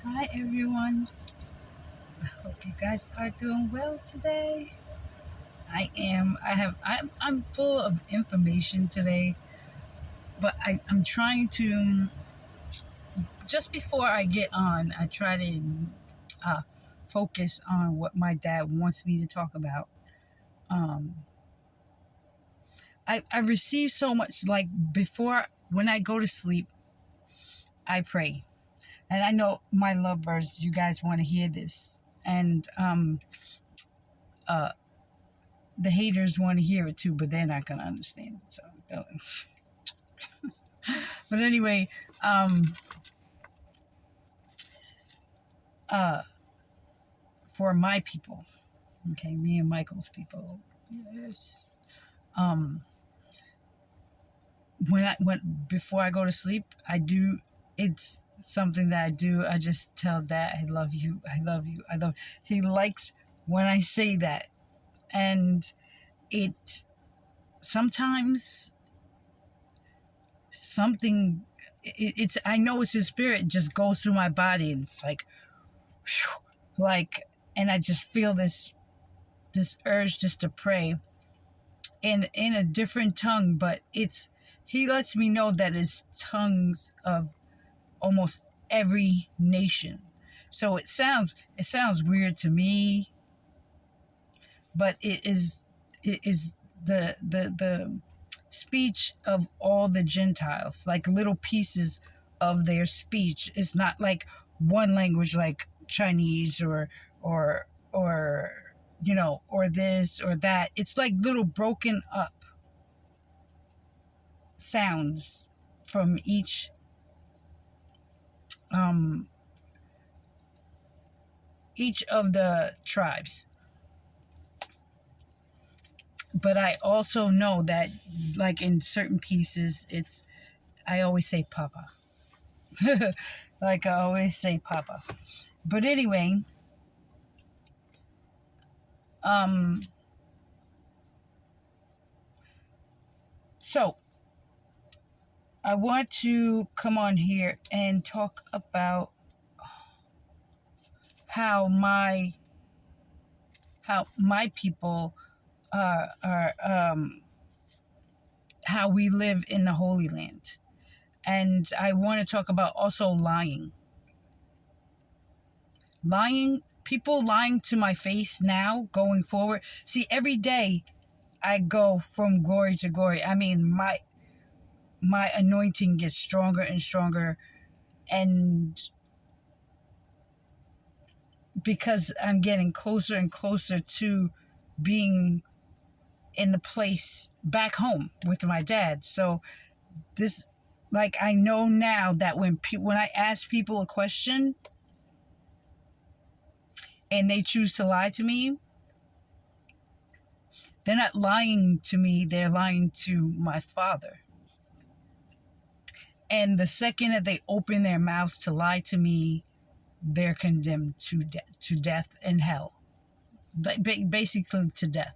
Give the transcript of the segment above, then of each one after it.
Hi everyone. Hope you guys are doing well today. I'm full of information today, but I'm trying to just before I get on, I try to uh, focus on what my dad wants me to talk about. Um, I receive so much, like, before when I go to sleep, I pray. And I know my lovebirds, you guys want to hear this. And uh the haters want to hear it too, but they're not gonna understand it. So, but anyway, um, uh, for my people, okay, me and Michael's people, yes. Um, when before I go to sleep, I do. It's something that I do. I just tell Dad, I love you, I love you, I love. He likes when I say that, and it sometimes something. It's I know it's his spirit just goes through my body, and it's like like and I just feel this urge just to pray in a different tongue, but it's he lets me know that it's tongues of almost every nation. So it sounds weird to me, but it is the speech of all the Gentiles, like little pieces of their speech. It's not like one language like Chinese or or or this or that. It's like little broken up sounds from um each of the tribes. But I also know that, like, in certain pieces, it's I always say Papa. Like, I always say Papa. But anyway, um, so I want to come on here and talk about how my how my people are how we live in the Holy Land, and I want to talk about also people lying to my face now going forward. See, every day I go from glory to glory. I mean, my anointing gets stronger and stronger, and because I'm getting closer and closer to being in the place back home with my dad. So this, like, I know now that when I ask people a question and they choose to lie to me, they're not lying to me, they're lying to my Father. And the second that they open their mouths to lie to me, they're condemned to death and hell. Basically to death.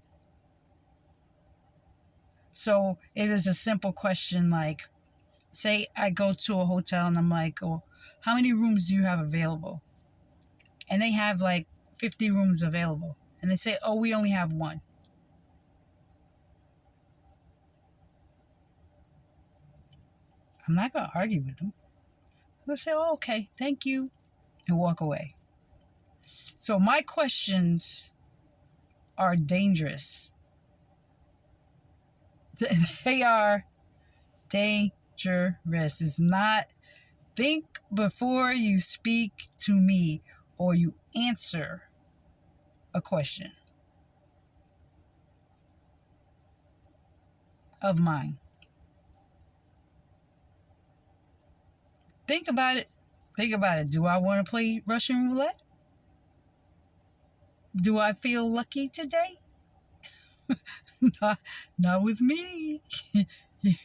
So it is a simple question, like, say I go to a hotel and I'm like, oh, how many rooms do you have available? And they have like 50 rooms available. And they say, oh, we only have one. I'm not going to argue with them. They'll say, oh, okay, thank you, and walk away. So my questions are dangerous. They are dangerous. It's not think before you speak to me or you answer a question of mine. Think about it. Think about it. Do I want to play Russian roulette? Do I feel lucky today? not, not with me.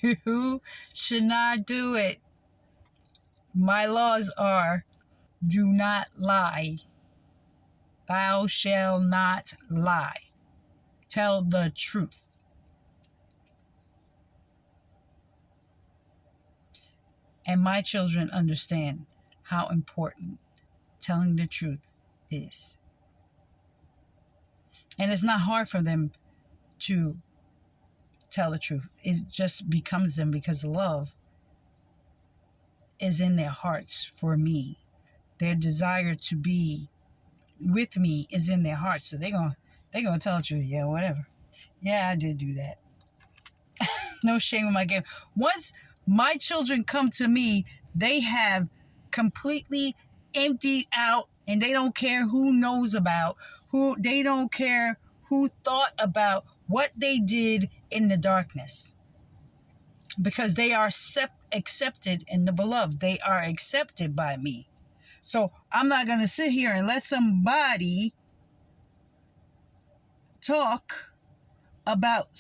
You should not do it. My laws are do not lie. Thou shalt not lie. Tell the truth. And my children understand how important telling the truth is. And it's not hard for them to tell the truth. It just becomes them because love is in their hearts for me. Their desire to be with me is in their hearts. So they're gonna tell the truth. Yeah, whatever. Yeah, I did do that. No shame in my game. Once my children come to me, they have completely emptied out, and they don't care who knows about, they don't care who thought about what they did in the darkness. Because they are accepted in the beloved. They are accepted by me. So I'm not going to sit here and let somebody talk about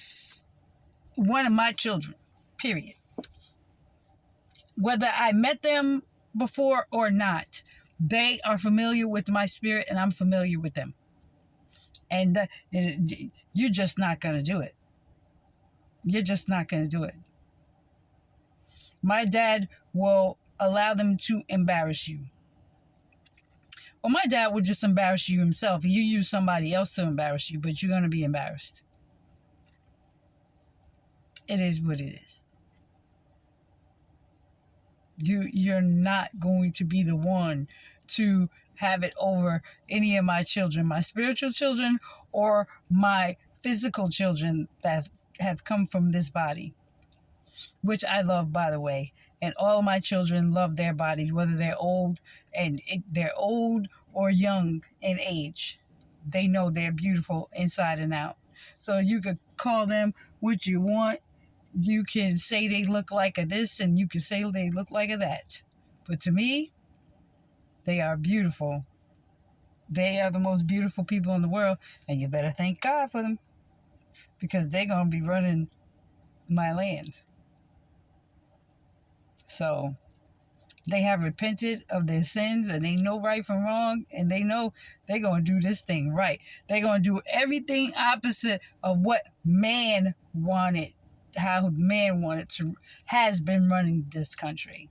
one of my children, period. Whether I met them before or not, they are familiar with my spirit and I'm familiar with them. And you're just not going to do it. You're just not going to do it. My dad will allow them to embarrass you. Or my dad will just embarrass you himself. You use somebody else to embarrass you, but you're going to be embarrassed. It is what it is. You're not going to be the one to have it over any of my children, my spiritual children or my physical children that have come from this body, which I love, by the way. And all my children love their bodies, whether they're old or young in age. They know they're beautiful inside and out. So you could call them what you want. You can say they look like a this, and you can say they look like a that. But to me, they are beautiful. They are the most beautiful people in the world, and you better thank God for them, because they're going to be running my land. So they have repented of their sins, and they know right from wrong, and they know they're going to do this thing right. They're going to do everything opposite of what man wanted, how man wanted to, has been running this country.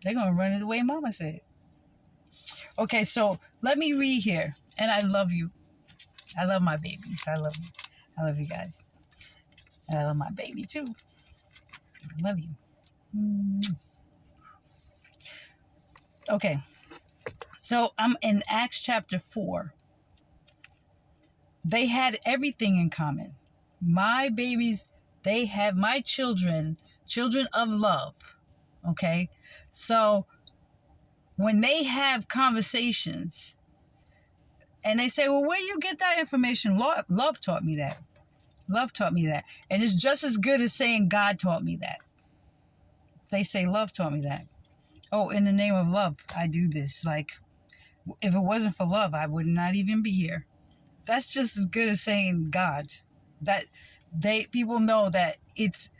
They're going to run it the way Mama said. Okay, so let me read here. And I love you. I love my babies. I love you. I love you guys. And I love my baby too. I love you. Okay, so I'm in Acts chapter 4. They had everything in common. My babies, they have my children of love. Okay, so when they have conversations and they say, well, where do you get that information? Love taught me that. Love taught me that. And it's just as good as saying God taught me that. They say love taught me that. Oh, in the name of love, I do this. Like, if it wasn't for love, I would not even be here. That's just as good as saying God. That people know that it's,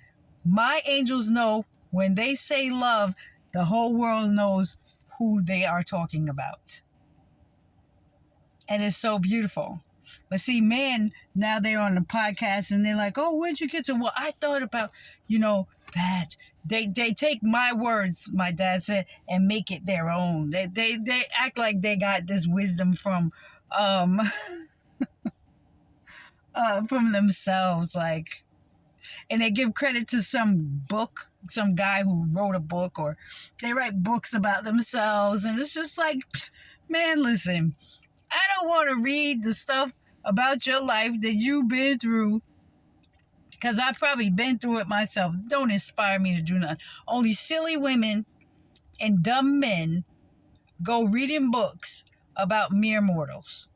my angels know when they say love, the whole world knows who they are talking about. And it's so beautiful. But see, men, now they're on the podcast and they're like, oh, where'd you get to? Well, I thought about, that. They take my words, my dad said, and make it their own. They act like they got this wisdom from from themselves, like, and they give credit to some book, some guy who wrote a book, or they write books about themselves, and it's just like, man, listen, I don't want to read the stuff about your life that you've been through, because I've probably been through it myself. Don't inspire me to do nothing. Only silly women and dumb men go reading books about mere mortals.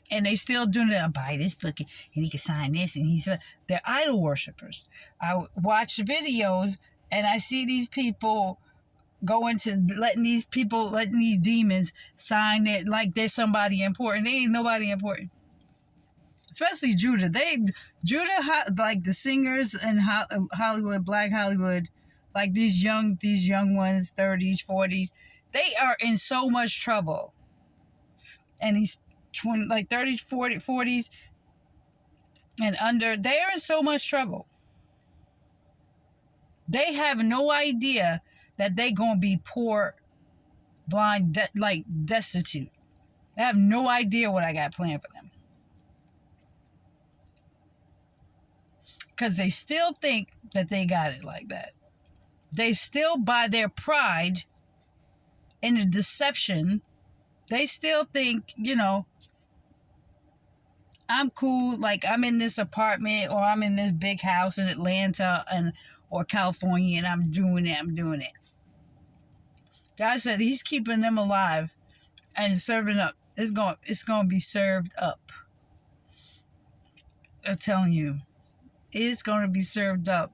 And they still doing it. Buy this book and he can sign this. And they're idol worshipers. I watch videos and I see these people going to letting these demons sign it like they're somebody important. They ain't nobody important. Especially Judah. Judah, like the singers in Hollywood, Black Hollywood, like these young ones, 30s, 40s, they are in so much trouble. And these 30s, 40s, and under, they are in so much trouble. They have no idea that they gonna be poor blind, like destitute. They have no idea what I got planned for them. Because they still think that they got it like that. They still, by their pride and the deception, they still think, I'm cool, like I'm in this apartment or I'm in this big house in Atlanta or California and I'm doing it. God said he's keeping them alive and serving up. It's going to be served up. I'm telling you, it's going to be served up.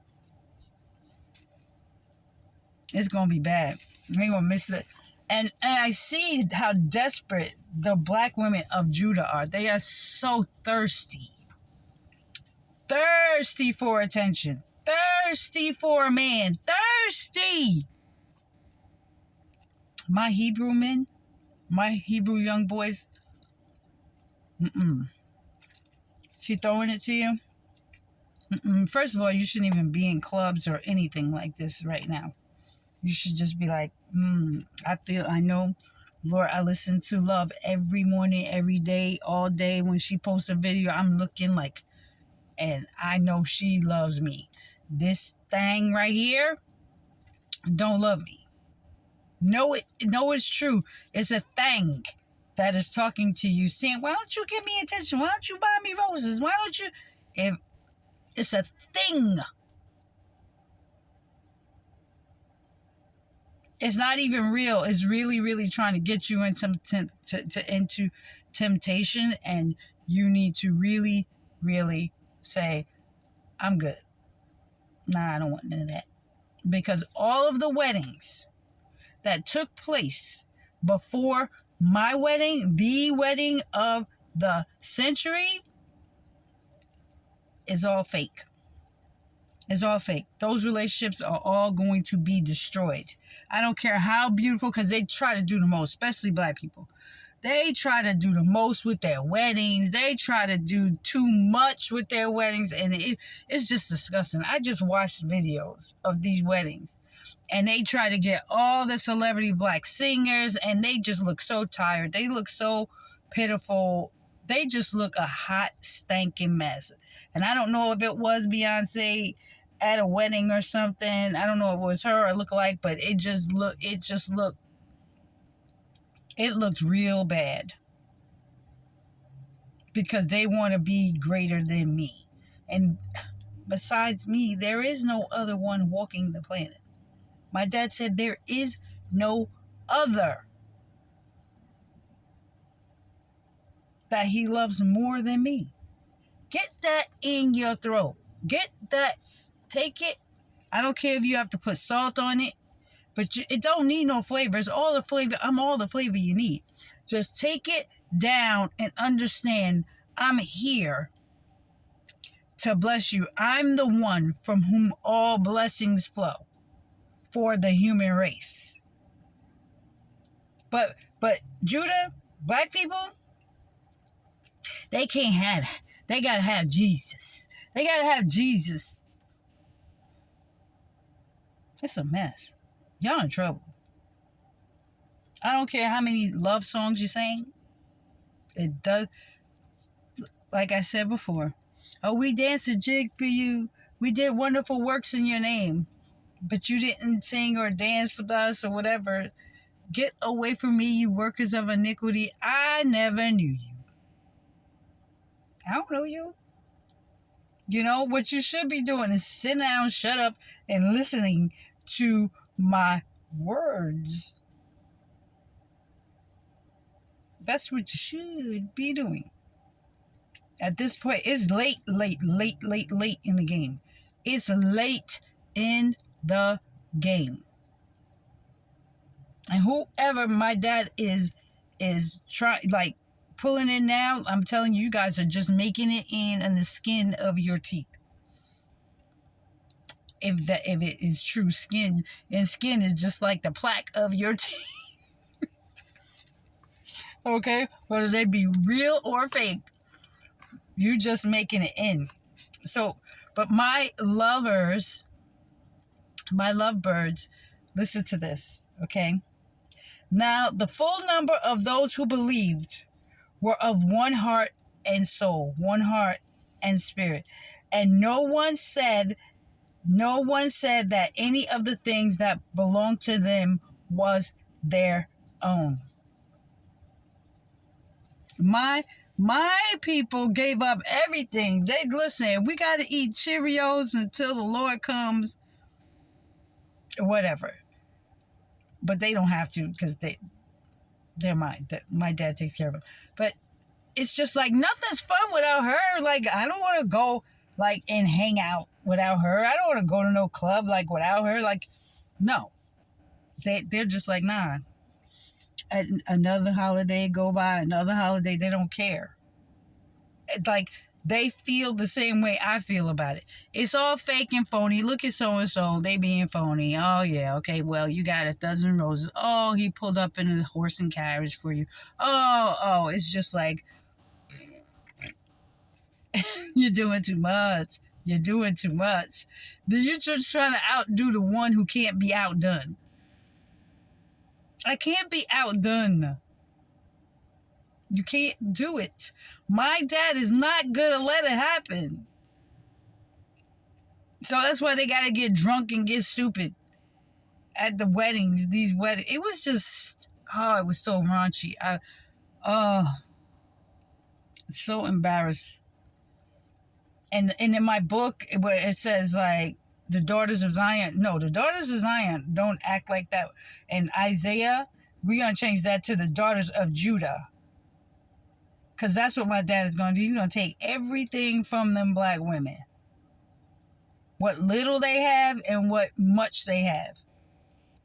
It's going to be bad. You ain't going to miss it. And I see how desperate the black women of Judah are. They are so thirsty. Thirsty for attention. Thirsty for a man. Thirsty. My Hebrew men, my Hebrew young boys, she throwing it to you? First of all, you shouldn't even be in clubs or anything like this right now. You should just be like, I know, Lord, I listen to Love every morning, every day, all day. When she posts a video, I'm looking like, and I know she loves me. This thing right here don't love me. No, it's true. It's a thing that is talking to you, saying, why don't you give me attention? Why don't you buy me roses? Why don't you? If it's a thing. It's not even real. It's really, really trying to get you into temptation, and you need to really, really say, I'm good. Nah, I don't want none of that. Because all of the weddings that took place before my wedding, the wedding of the century, is all fake. It's all fake. Those relationships are all going to be destroyed. I don't care how beautiful, because they try to do the most, especially black people. They try to do the most with their weddings. They try to do too much with their weddings, and it's just disgusting. I just watched videos of these weddings, and they try to get all the celebrity black singers, and they just look so tired. They look so pitiful. They just look a hot, stanking mess. And I don't know if it was Beyonce at a wedding or something. I don't know if it was her or lookalike, but it looked real bad. Because they want to be greater than me. And besides me, there is no other one walking the planet. My dad said there is no other that he loves more than me. Get that in your throat. Get that. Take it. I don't care if you have to put salt on it, but it don't need no flavor. It's all the flavor. I'm all the flavor you need. Just take it down and understand I'm here to bless you. I'm the one from whom all blessings flow for the human race. But Judah, black people, they can't have that. They got to have Jesus. They got to have Jesus. It's a mess. Y'all in trouble. I don't care how many love songs you sing. It does. Like I said before. Oh, we danced a jig for you. We did wonderful works in your name. But you didn't sing or dance with us or whatever. Get away from me, you workers of iniquity. I never knew you. I don't know you. You know, what you should be doing is sitting down, shut up, and listening to my words. That's what you should be doing. At this point, it's late in the game. It's late in the game. And whoever my dad is trying, like, pulling in now, I'm telling you, you guys are just making it in the skin of your teeth. If it is true, skin is just like the plaque of your teeth. Okay? Whether they be real or fake, you just making it in. So, but my lovebirds, listen to this, okay? Now the full number of those who believed were of one heart and soul, one heart and spirit. And no one said that any of the things that belonged to them was their own. My people gave up everything. They listen, we got to eat Cheerios until the Lord comes, whatever. But they don't have to, because they're mine. My dad takes care of them. But it's just like nothing's fun without her. Like, I don't want to go like and hang out without her. I don't want to go to no club like without her. Like, no. They're just like, nah. Another holiday go by, another holiday, they don't care. Like, they feel the same way I feel about it. It's all fake and phony. Look at so-and-so, they being phony. Oh, yeah, okay, well, you got a dozen roses. Oh, he pulled up in a horse and carriage for you. Oh, it's just like, you're doing too much. You're doing too much. You're just trying to outdo the one who can't be outdone. I can't be outdone. You can't do it. My dad is not gonna let it happen. So that's why they gotta get drunk and get stupid at the weddings. These weddings, it was just, it was so raunchy. So embarrassed. And in my book, where it says like the daughters of Zion, no, the daughters of Zion don't act like that. And Isaiah, we're gonna change that to the daughters of Judah. Because that's what my dad is going to do. He's going to take everything from them black women. What little they have and what much they have.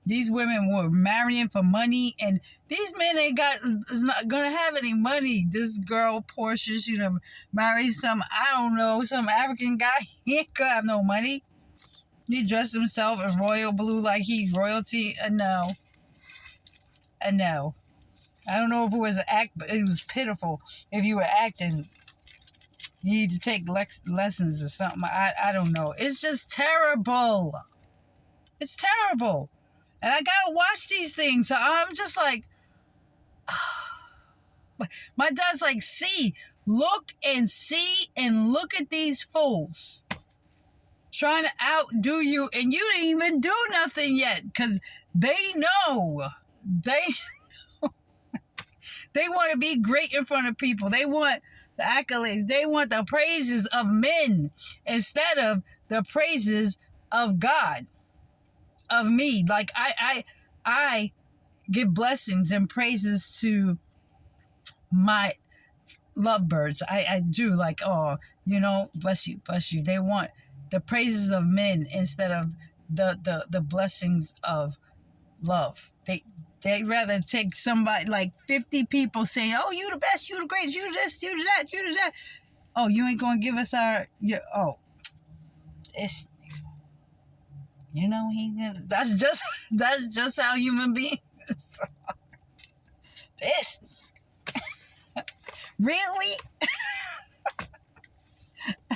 These women were marrying for money. And these men is not going to have any money. This girl, Portia, she done married some African guy. He ain't going to have no money. He dressed himself in royal blue like he's royalty. No. I don't know if it was an act, but it was pitiful. If you were acting, you need to take lessons or something. I don't know. It's just terrible. It's terrible. And I gotta watch these things. So I'm just like, my dad's like, look at these fools trying to outdo you, and you didn't even do nothing yet, because they know. They want to be great in front of people. They want the accolades. They want the praises of men instead of the praises of God, of me. Like, I give blessings and praises to my lovebirds. I do, like, bless you. They want the praises of men instead of the blessings of love. They'd rather take somebody, like 50 people saying, oh, you the best, you the greatest, you this, you that, you that. Oh, you ain't going to give us it's, that's just how human beings. This. Really?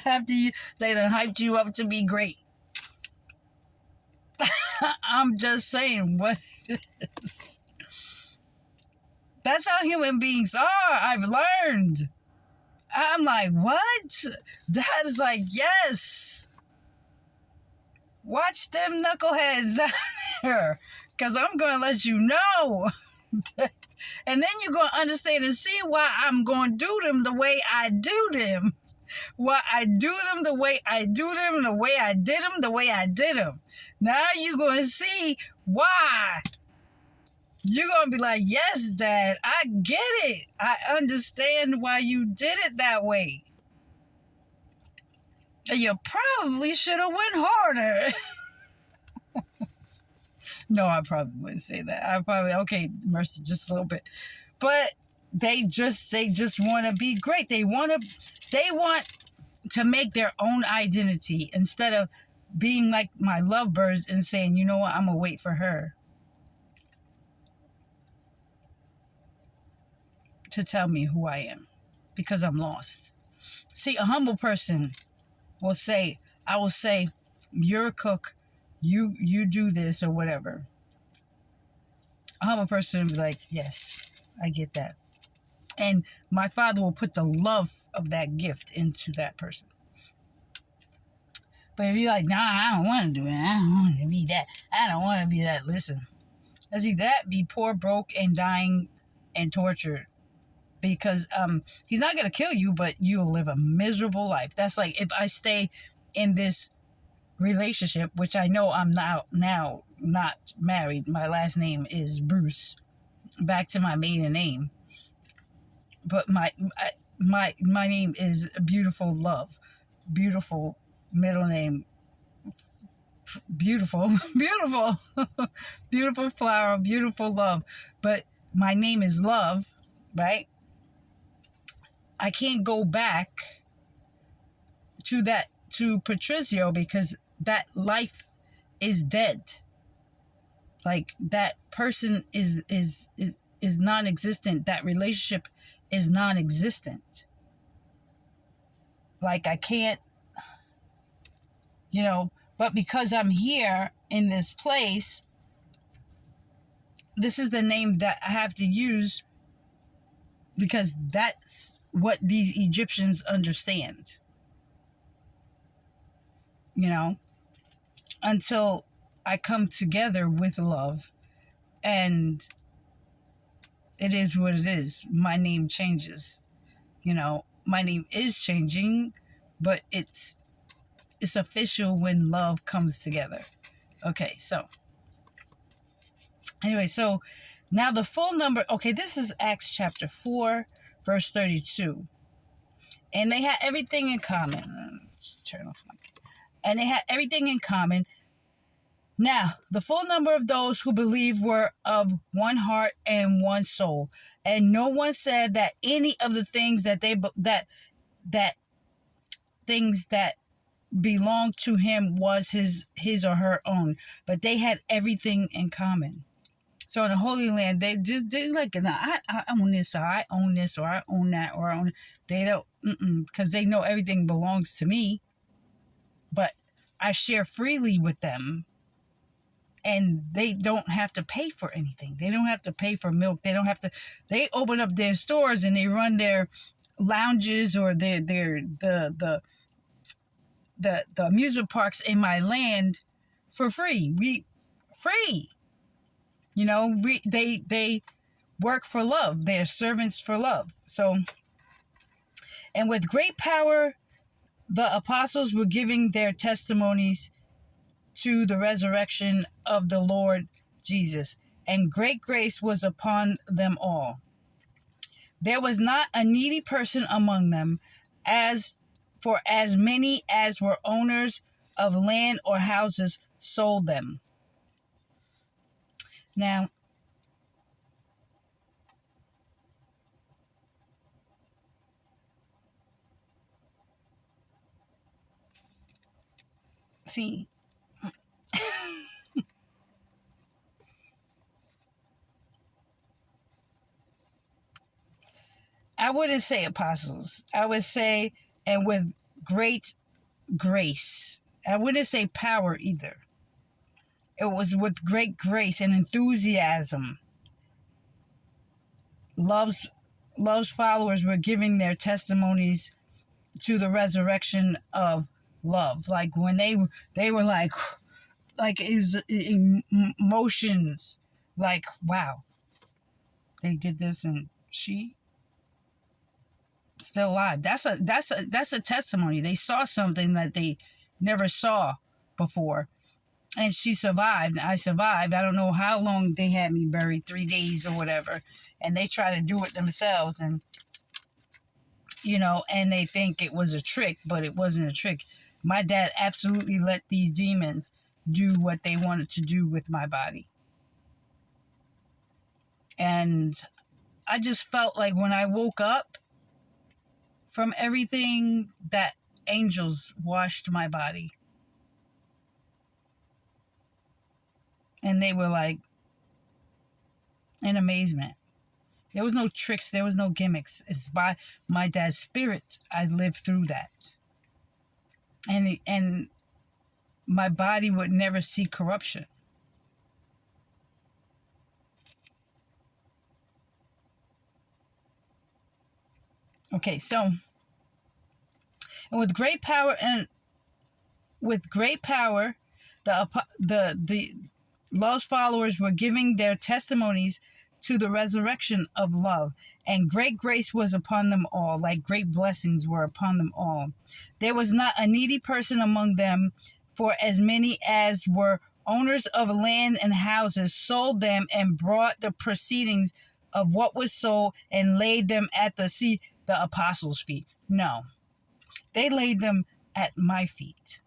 After they done hyped you up to be great. I'm just saying, what is? That's how human beings are. I've learned. I'm like, what? Dad is like, yes. Watch them knuckleheads down there, because I'm going to let you know. And then you're going to understand and see why I'm going to do them the way I do them. Why I do them the way I do them, the way I did them, the way I did them. Now you're going to see why. You're going to be like, yes, Dad, I get it. I understand why you did it that way. And you probably should have went harder. No, I probably wouldn't say that. I probably, okay, Mercy, just a little bit. But they just want to be great. They want to make their own identity instead of being like my lovebirds and saying, you know what, I'm going to wait for her to tell me who I am, because I'm lost. See, a humble person will say, I will say, you're a cook, you do this or whatever. a humble person would be like, yes, I get that. And my Father will put the love of that gift into that person. But if you're like, nah, I don't want to do it. I don't want to be that. I don't want to be that. Listen, let's see that be poor, broke, and dying and tortured. Because he's not going to kill you, but you'll live a miserable life. That's like if I stay in this relationship, which I know I'm now not married. My last name is Bruce. Back to my maiden name. But my name is Beautiful Love. Beautiful middle name. Beautiful. Beautiful. Beautiful flower. Beautiful love. But my name is Love, right? I can't go back to Patricio because that life is dead. Like that person is non-existent. That relationship is non-existent. Like I can't, but because I'm here in this place, this is the name that I have to use because that's what these Egyptians understand. Until I come together with love, and it is what it is. My name changes. My name is changing, but it's official when love comes together. Okay, so anyway, so now the full number, okay, this is Acts chapter 4, verse 32. And they had everything in common. Let's turn off my... And they had everything in common. Now, the full number of those who believed were of one heart and one soul. And no one said that any of the things that things that belonged to him was his or her own. But they had everything in common. So in the Holy Land, they just did like, no, I own this, or I own this, or I own that, or I own... They don't, because they know everything belongs to me. But I share freely with them, and they don't have to pay for anything. They don't have to pay for milk. They don't have to. They open up their stores and they run their lounges or the amusement parks in my land for free. Free. They work for love. They're servants for love. So, and with great power, the apostles were giving their testimonies to the resurrection of the Lord Jesus, and great grace was upon them all. There was not a needy person among them, as many as were owners of land or houses sold them. Now, see, I wouldn't say apostles. I would say, and with great grace. I wouldn't say power either. It was with great grace and enthusiasm. Love's followers were giving their testimonies to the resurrection of love. Like when they were like it was emotions. Like, wow, they did this and she still alive. That's a testimony. They saw something that they never saw before. And she survived. I survived. I don't know how long they had me buried, 3 days or whatever. And they try to do it themselves. And, and they think it was a trick, but it wasn't a trick. My dad absolutely let these demons do what they wanted to do with my body. And I just felt like when I woke up from everything, that angels washed my body. And they were like in amazement. There was no tricks. There was no gimmicks. It's by my dad's spirit I lived through that. And my body would never see corruption. Okay, so, and with great power the Lord's followers were giving their testimonies to the resurrection of love, and great grace was upon them all, like great blessings were upon them all. There was not a needy person among them, for as many as were owners of land and houses sold them and brought the proceedings of what was sold and laid them at the apostles' feet. No, they laid them at my feet.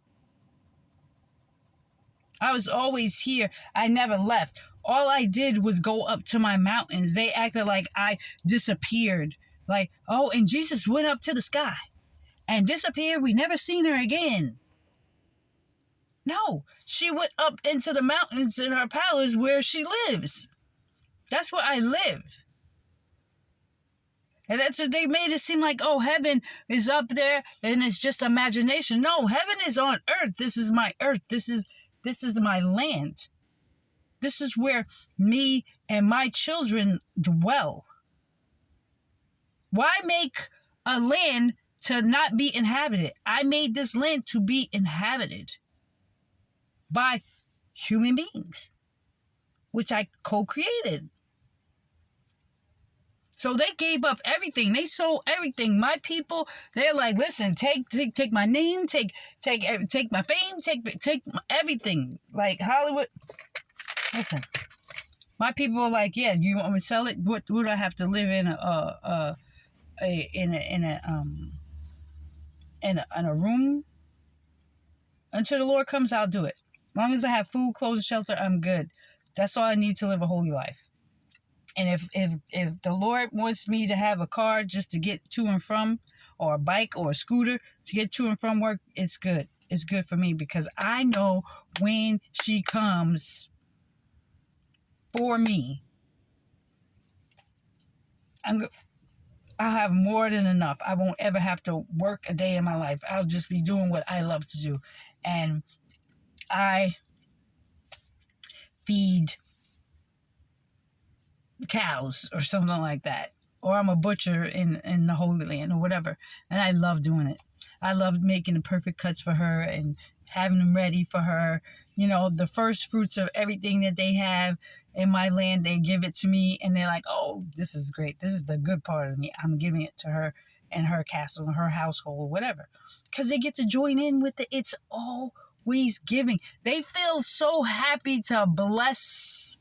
I was always here. I never left. All I did was go up to my mountains. They acted like I disappeared. Like, oh, and Jesus went up to the sky and disappeared. We never seen her again. No, she went up into the mountains in her palace where she lives. That's where I live. And they made it seem like, oh, heaven is up there and it's just imagination. No, heaven is on earth. This is my earth. This is my land. This is where me and my children dwell. Why make a land to not be inhabited? I made this land to be inhabited by human beings, which I co-created. So they gave up everything. They sold everything. My people, they're like, listen, take my name, take my fame, take everything. Like Hollywood. Listen, my people are like, yeah, you want me to sell it? What would I have to live in a room? Until the Lord comes, I'll do it. As long as I have food, clothes, and shelter, I'm good. That's all I need to live a holy life. And if the Lord wants me to have a car just to get to and from, or a bike or a scooter to get to and from work, it's good. It's good for me because I know when she comes for me, I'll have more than enough. I won't ever have to work a day in my life. I'll just be doing what I love to do. And I feed cows or something like that, or I'm a butcher in the Holy Land or whatever, and I love doing it. I love making the perfect cuts for her and having them ready for her. You know, the first fruits of everything that they have in my land, they give it to me, and they're like, oh, this is great, this is the good part of me, I'm giving it to her and her castle and her household, whatever, because they get to join in with it. It's always giving. They feel so happy to bless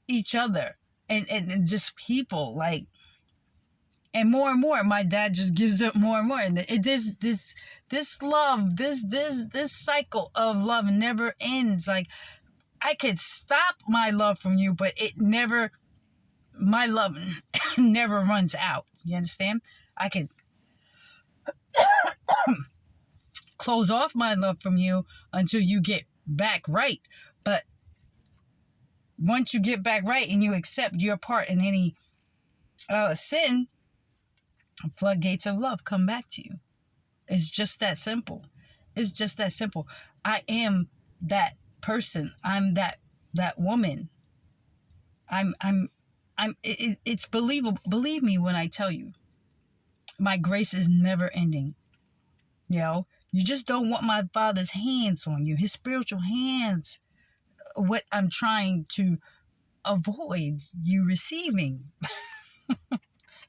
each other and just people, like, and more my dad just gives up more and more, and this love, this cycle of love never ends. Like, I could stop my love from you, but my love never runs out. You understand? I could close off my love from you until you get back right, but once you get back right and you accept your part in any sin, floodgates of love come back to you. It's just that simple. It's just that simple. I am that person. I'm that woman. It's believable. Believe me when I tell you, my grace is never ending. You know, you just don't want my Father's hands on you, his spiritual hands. What I'm trying to avoid you receiving.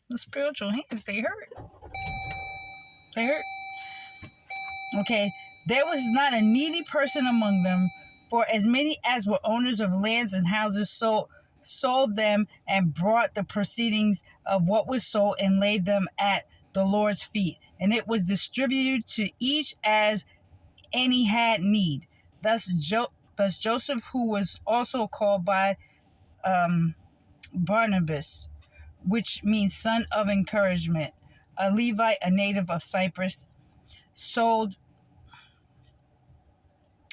The spiritual hands, they hurt. They hurt. Okay, there was not a needy person among them, for as many as were owners of lands and houses sold them and brought the proceedings of what was sold and laid them at the Lord's feet. And it was distributed to each as any had need. Thus Joseph, who was also called by Barnabas, which means son of encouragement, a Levite, a native of Cyprus, sold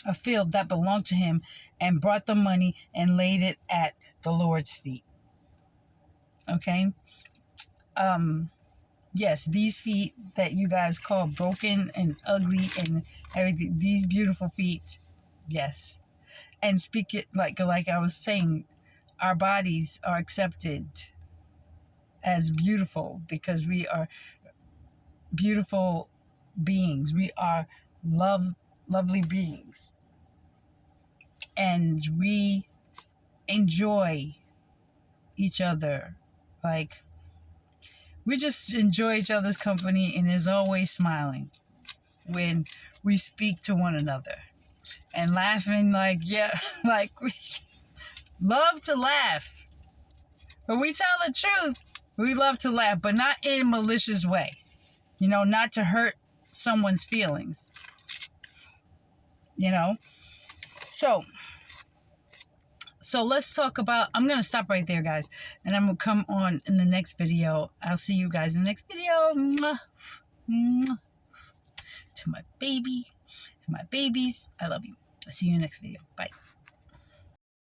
a field that belonged to him and brought the money and laid it at the Lord's feet. Okay? Yes, these feet that you guys call broken and ugly and everything, these beautiful feet, yes. And speak it like I was saying, our bodies are accepted as beautiful, because we are beautiful beings. We are lovely beings. And we enjoy each other. Like, we just enjoy each other's company, and is always smiling when we speak to one another. And laughing, like, yeah, like, we love to laugh. But we tell the truth. We love to laugh, but not in a malicious way. You know, not to hurt someone's feelings. You know? So let's talk about, I'm going to stop right there, guys. And I'm going to come on in the next video. I'll see you guys in the next video. Mwah. Mwah. To my baby and my babies, I love you. I'll see you in the next video. Bye.